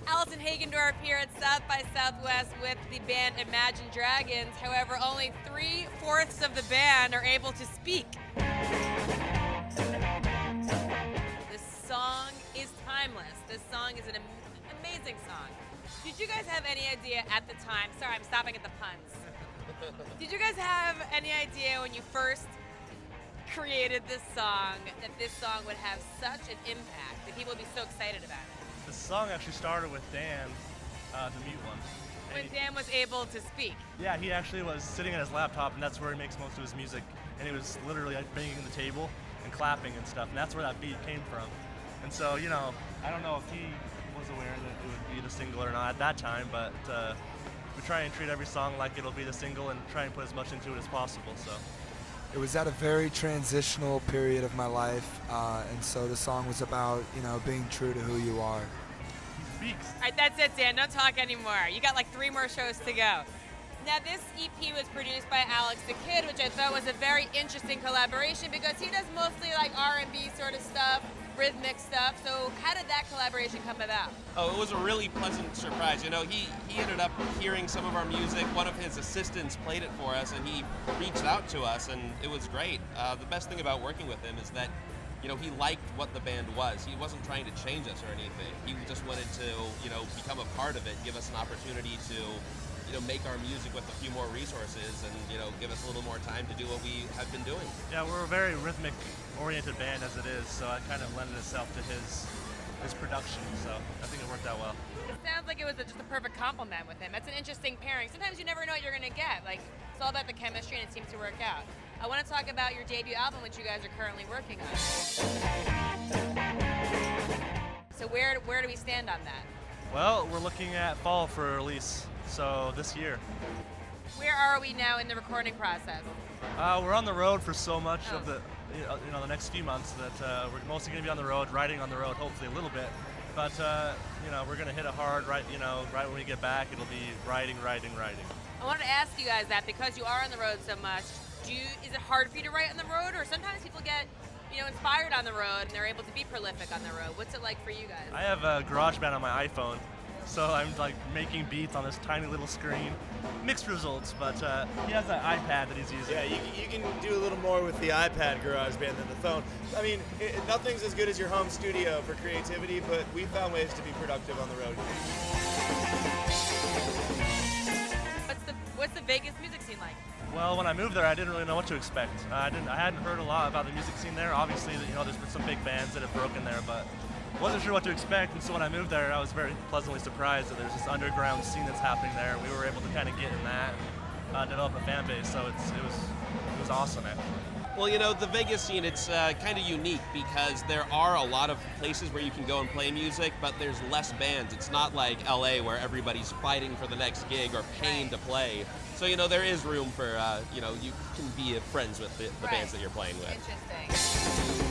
Allison Hagendorf here at South by Southwest with the band Imagine Dragons. However, only 3/4 of the band are able to speak. This song is timeless. This song is an amazing song. Did you guys have any idea at the time? Sorry, I'm stopping at the puns. Did you guys have any idea when you first created this song that this song would have such an impact, that people would be so excited about it? The song actually started with Dan, the mute one. When Dan was able to speak. Yeah, he actually was sitting at his laptop, and that's where he makes most of his music. And he was literally like banging the table and clapping and stuff, and that's where that beat came from. And so, you know, I don't know if he was aware that it would be the single or not at that time, but we try and treat every song like it'll be the single and try and put as much into it as possible. So it was at a very transitional period of my life, and so the song was about, you know, being true to who you are. He speaks. All right, that's it, Dan. Don't talk anymore. You got like 3 more shows to go. Now, this EP was produced by Alex the Kid, which I thought was a very interesting collaboration because he does mostly like R&B sort of stuff, rhythmic stuff. So how did that collaboration come about? Oh, it was a really pleasant surprise. You know, he ended up hearing some of our music. One of his assistants played it for us, and he reached out to us, and it was great. The best thing about working with him is that, you know, he liked what the band was. He wasn't trying to change us or anything. He just wanted to, you know, become a part of it, give us an opportunity to, you know, make our music with a few more resources and, you know, give us a little more time to do what we have been doing. Yeah, we're a very rhythmic-oriented band as it is, so it kind of lended itself to his production, so I think it worked out well. It sounds like it was just a perfect compliment with him. That's an interesting pairing. Sometimes you never know what you're going to get. Like, it's all about the chemistry, and it seems to work out. I want to talk about your debut album, which you guys are currently working on. So where do we stand on that? Well, we're looking at fall for a release, so this year. Where are we now in the recording process? We're on the road for so much of the the next few months that we're mostly going to be on the road, riding on the road, hopefully a little bit. But you know, we're going to hit it hard right when we get back. It'll be riding. I wanted to ask you guys that because you are on the road so much. Is it hard for you to write on the road, or sometimes people get, you know, inspired on the road and they're able to be prolific on the road? What's it like for you guys? I have a GarageBand on my iPhone, so I'm like making beats on this tiny little screen. Mixed results, but he has an iPad that he's using. Yeah, you can do a little more with the iPad GarageBand than the phone. I mean, nothing's as good as your home studio for creativity, but we found ways to be productive on the road. What's the Vegas music scene like? Well, when I moved there, I didn't really know what to expect. I hadn't heard a lot about the music scene there. Obviously, you know, there's been some big bands that have broken there, but wasn't sure what to expect. And so when I moved there, I was very pleasantly surprised that there's this underground scene that's happening there. We were able to kind of get in that, develop a fan base. So it was awesome, actually. Well, you know, the Vegas scene, it's kind of unique because there are a lot of places where you can go and play music, but there's less bands. It's not like LA where everybody's fighting for the next gig or paying to play. So, you know, there is room for, you know, you can be friends with the bands that you're playing with. Interesting.